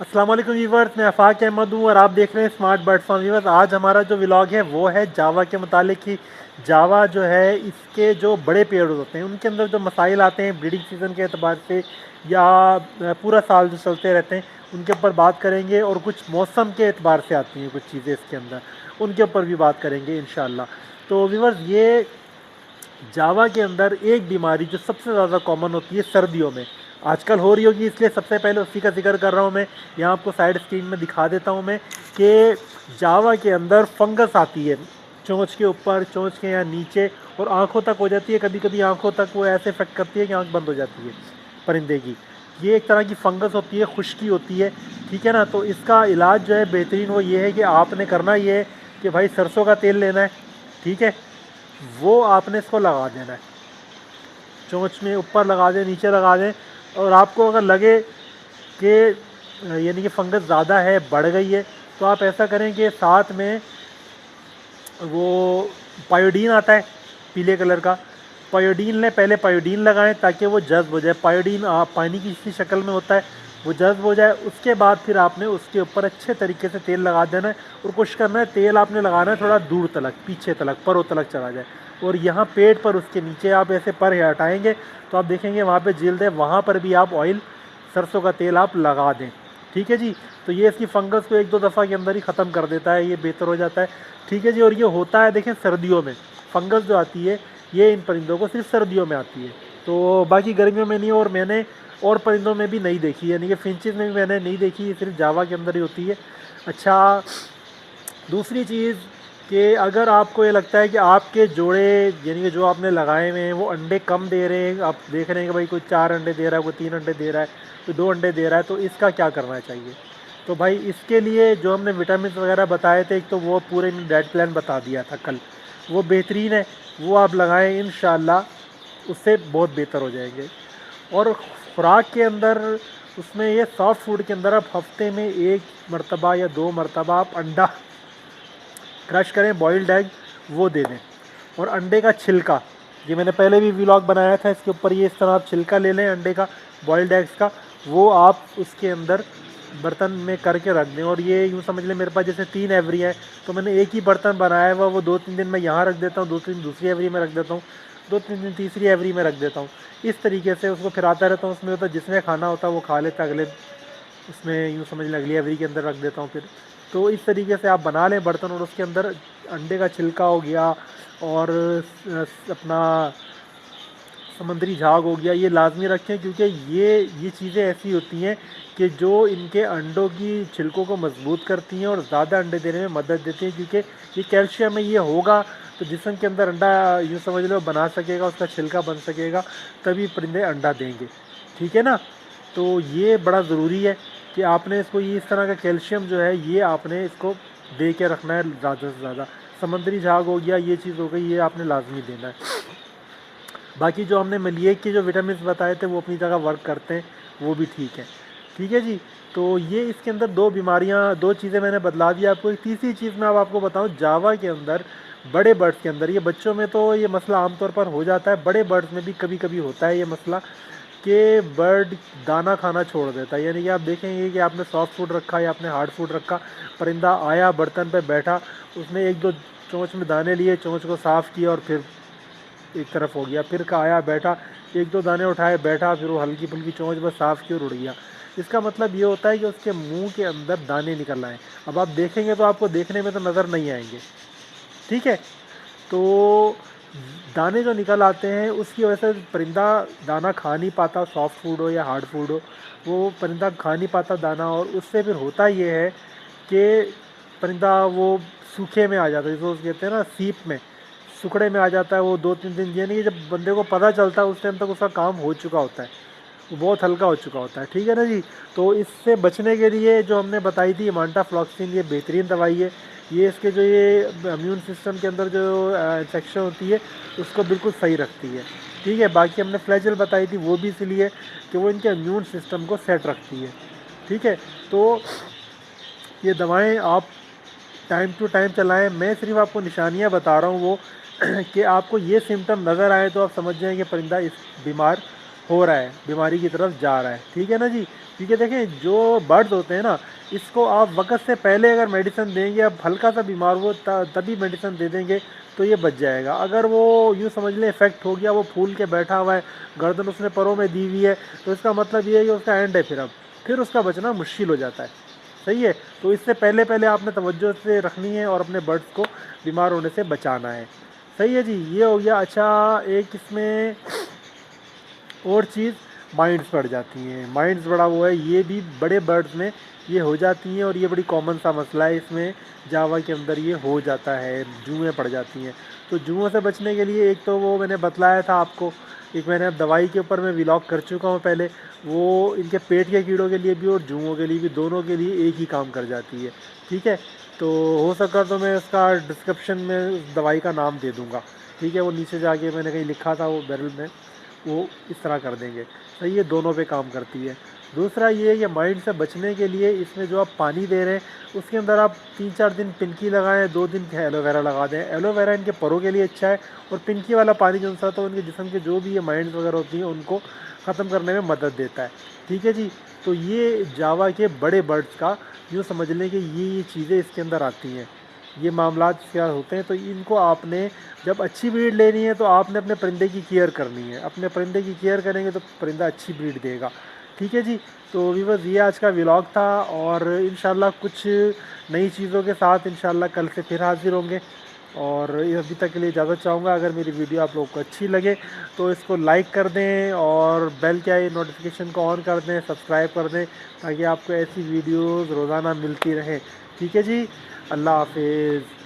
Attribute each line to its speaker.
Speaker 1: अस्सलाम वालेकुम व्यूवर्स, मैं आफाक अहमद हूँ और आप देख रहे हैं स्मार्ट बर्ड फार्म। व्यूवर्स, आज हमारा जो व्लॉग है वो है जावा के मुतालिक कि जावा जो है इसके जो बड़े पेड़ होते हैं उनके अंदर जो मसाइल आते हैं ब्रीडिंग सीज़न के अतबार से या पूरा साल जो चलते रहते हैं उनके ऊपर बात करेंगे। और कुछ मौसम के एतबार से आती हैं कुछ चीज़ें इसके अंदर, उनके ऊपर भी बात करेंगे इंशाल्लाह। तो व्यूवर्स, ये जावा के अंदर एक बीमारी जो सबसे ज़्यादा कॉमन होती है सर्दियों में आजकल हो रही होगी, इसलिए सबसे पहले उसी का जिक्र कर रहा हूँ मैं। यहाँ आपको साइड स्क्रीन में दिखा देता हूँ मैं कि जावा के अंदर फंगस आती है चोंच के ऊपर, चोंच के यहाँ नीचे, और आंखों तक हो जाती है। कभी कभी आंखों तक वो ऐसे इफेक्ट करती है कि आंख बंद हो जाती है परिंदे की। ये एक तरह की फंगस होती है, खुश्की होती है, ठीक है ना। तो इसका इलाज जो है बेहतरीन वो ये है कि आपने करना ये है कि भाई सरसों का तेल लेना है, ठीक है, वो आपने इसको लगा देना है, चोंच में ऊपर लगा दें, नीचे लगा दें। और आपको अगर लगे कि यानी कि फंगस ज़्यादा है, बढ़ गई है, तो आप ऐसा करें कि साथ में वो पायोडीन आता है पीले कलर का, पायोडीन लें, पहले पायोडीन लगाएं ताकि वो जज्ब हो जाए। पायोडीन पानी की सी शक्ल में होता है, वो जज्ब हो जाए। उसके बाद फिर आपने उसके ऊपर अच्छे तरीके से तेल लगा देना है और कोशिश करना है तेल आपने लगाना है थोड़ा दूर तलक, पीछे तलक, परों तलक चला जाए। और यहाँ पेट पर उसके नीचे आप ऐसे पर हटाएंगे तो आप देखेंगे वहाँ पे जिल्द है, वहाँ पर भी आप ऑयल सरसों का तेल आप लगा दें, ठीक है जी। तो ये इसकी फंगस को एक दो दफ़ा के अंदर ही ख़त्म कर देता है, ये बेहतर हो जाता है, ठीक है जी। और ये होता है, देखें, सर्दियों में फंगस जो आती है ये इन परिंदों को सिर्फ सर्दियों में आती है, तो बाकी गर्मियों में नहीं। और मैंने और परिंदों में भी नहीं देखी, यानी कि फिंचेस में भी मैंने नहीं देखी, ये सिर्फ जावा के अंदर ही होती है। अच्छा, दूसरी चीज़ कि अगर आपको ये लगता है कि आपके जोड़े यानी कि जो आपने लगाए हुए हैं वो अंडे कम दे रहे हैं, आप देख रहे हैं कि भाई कोई 4 अंडे दे रहा है, कोई 3 अंडे दे रहा है, कोई 2 अंडे दे रहा है, तो इसका क्या करना चाहिए। तो भाई इसके लिए जो हमने विटामिन वगैरह बताए थे, एक तो वो पूरे डाइट प्लान बता दिया था कल, वो बेहतरीन है, वो आप लगाएं, इंशाल्लाह उससे बहुत बेहतर हो जाएंगे। और खुराक के अंदर उसमें ये सॉफ्ट फूड के अंदर आप हफ्ते में 1 मरतबा या 2 मरतबा आप अंडा क्रश करें, बॉइल्ड एग वो दे दें। और अंडे का छिलका, ये मैंने पहले भी व्लॉग बनाया था इसके ऊपर, ये इस तरह आप छिलका ले लें अंडे का, बॉइल्ड एग्स का, वो आप उसके अंदर बर्तन में करके रख दें। और ये यूँ समझ लें मेरे पास जैसे 3 एवरी है, तो मैंने एक ही बर्तन बनाया हुआ, वो 2-3 दिन मैं यहाँ रख देता हूँ, 2-3 दूसरी एवरी में रख देता हूँ, 2-3 दिन तीसरी एवरी में रख देता हूँ। इस तरीके से उसको फिराता रहता हूँ, उसमें होता है जिसमें खाना होता है वो खा लेता है, अगले उसमें यूँ समझ लें अगली एवरी के अंदर रख देता हूँ फिर। तो इस तरीके से आप बना लें बर्तन, और उसके अंदर अंडे का छिलका हो गया और अपना समुद्री झाग हो गया, ये लाजमी रखें, क्योंकि ये चीज़ें ऐसी होती हैं कि जो इनके अंडों की छिलकों को मजबूत करती हैं और ज़्यादा अंडे देने में मदद देती हैं। क्योंकि ये कैल्शियम है, ये होगा तो जिस्म के अंदर अंडा यूँ समझ लो बना सकेगा, उसका छिलका बन सकेगा, तभी परिंदे अंडा देंगे, ठीक है ना। तो ये बड़ा ज़रूरी है कि आपने इसको ये इस तरह का कैल्शियम जो है ये आपने इसको दे के रखना है ज़्यादा से ज़्यादा। समुद्री झाग हो गया, ये चीज़ हो गई, ये आपने लाजमी देना है। बाकी जो हमने मलिएक के जो विटामिन बताए थे वो अपनी जगह वर्क करते हैं, वो भी ठीक है, ठीक है जी। तो ये इसके अंदर 2 बीमारियां, 2 चीज़ें मैंने बतला दी आपको। एक तीसरी चीज़ मैं अब आपको बताऊं, जावा के अंदर बड़े बर्ड्स के अंदर, ये बच्चों में तो ये मसला आमतौर पर हो जाता है, बड़े बर्ड्स में भी कभी कभी होता है ये मसला कि बर्ड दाना खाना छोड़ देता है। यानी कि आप देखेंगे कि आपने सॉफ्ट फूड रखा या आपने हार्ड फूड रखा, परिंदा आया बर्तन पर बैठा, उसने 1-2 चोंच में दाने लिए, चोंच को साफ़ किया और फिर एक तरफ हो गया, फिर का आया बैठा, 1-2 दाने उठाए बैठा, फिर वो हल्की फुल्की चोंच बस साफ़ की और उड़ गया। इसका मतलब ये होता है कि उसके मुंह के अंदर दाने निकल आए। अब आप देखेंगे तो आपको देखने में तो नज़र नहीं आएंगे, ठीक है। तो दाने जो निकल आते हैं उसकी वजह से परिंदा दाना खा नहीं पाता, सॉफ्ट फूड हो या हार्ड फूड हो, वो परिंदा खा नहीं पाता दाना, और उससे फिर होता ये है कि परिंदा वो सूखे में आ जाता है, जिसको कहते हैं ना सीप में, सुखड़े में आ जाता है वो 2-3 दिन। यानी कि जब बंदे को पता चलता है उस टाइम तक उसका काम हो चुका होता है, वो बहुत हल्का हो चुका होता है, ठीक है ना जी। तो इससे बचने के लिए जो हमने बताई थी इमांटाफ्लॉक्सिन, ये बेहतरीन दवाई है। ये इसके जो ये इम्यून सिस्टम के अंदर जो इन्फेक्शन होती है उसको बिल्कुल सही रखती है, ठीक है। बाकी हमने फ्लैजेल बताई थी वो भी इसलिए कि वो इनके इम्यून सिस्टम को सेट रखती है, ठीक है। तो ये दवाएं आप टाइम टू टाइम चलाएं। मैं सिर्फ आपको निशानियां बता रहा हूँ वो कि आपको ये सिम्टम नज़र आए तो आप समझ जाएं कि परिंदा इस बीमार हो रहा है, बीमारी की तरफ जा रहा है, ठीक है ना जी। क्योंकि देखें जो बर्ड्स होते हैं ना, इसको आप वक्त से पहले अगर मेडिसिन देंगे, अब हल्का सा बीमार हो तभी मेडिसिन दे देंगे तो ये बच जाएगा। अगर वो यूँ समझ लें इफेक्ट हो गया, वो फूल के बैठा हुआ है, गर्दन उसने परों में दी हुई है, तो इसका मतलब ये है कि उसका एंड है, फिर उसका बचना मुश्किल हो जाता है। सही है। तो इससे पहले पहले आपने तवज्जो से रखनी है और अपने बर्ड्स को बीमार होने से बचाना है। सही है जी, ये हो गया। अच्छा, एक इसमें और चीज़, माइंड्स बढ़ जाती हैं। माइंड्स बड़ा वो है, ये भी बड़े बर्ड्स में ये हो जाती हैं और ये बड़ी कॉमन सा मसला है इसमें, जावा के अंदर ये हो जाता है, जुएँ पड़ जाती हैं। तो जुओं से बचने के लिए एक तो वो मैंने बतलाया था आपको, एक मैंने अब दवाई के ऊपर मैं व्लॉग कर चुका हूँ पहले, वो इनके पेट के कीड़ों के लिए भी और जुओं के लिए भी, दोनों के लिए एक ही काम कर जाती है। ठीक है। तो हो सका तो मैं उसका डिस्क्रिप्शन में उस दवाई का नाम दे दूँगा। ठीक है, वो नीचे जाके मैंने कहीं लिखा था वो बैरल में, वो इस तरह कर देंगे। सही है, दोनों पे काम करती है। दूसरा ये है कि माइंड से बचने के लिए इसमें जो आप पानी दे रहे हैं उसके अंदर आप 3-4 दिन पिनकी लगाएं, 2 दिन एलोवेरा लगा दें। एलोवेरा इनके परों के लिए अच्छा है, और पिनकी वाला पानी जो सा तो उनके जिस्म के जो भी ये माइंड्स वगैरह होती हैं उनको ख़त्म करने में मदद देता है। ठीक है जी। तो ये जावा के बड़े बर्ड्स का यूँ समझ लें कि ये चीज़ें इसके अंदर आती हैं, ये मामलात क्या होते हैं। तो इनको आपने जब अच्छी ब्रीड लेनी है तो आपने अपने परिंदे की केयर करनी है। अपने परिंदे की केयर करेंगे तो परिंदा अच्छी ब्रीड देगा। ठीक है जी। तो व्यूअर्स, ये आज का व्लॉग था, और इंशाल्लाह कुछ नई चीज़ों के साथ इंशाल्लाह कल से फिर हाज़िर होंगे। और अभी तक के लिए इजाज़त चाहूँगा। अगर मेरी वीडियो आप लोगों को अच्छी लगे तो इसको लाइक कर दें और बेल के आई नोटिफिकेशन को ऑन कर दें, सब्सक्राइब कर दें, ताकि आपको ऐसी वीडियोज़ रोज़ाना मिलती रहें। ठीक है जी। अल्लाह हाफिज़।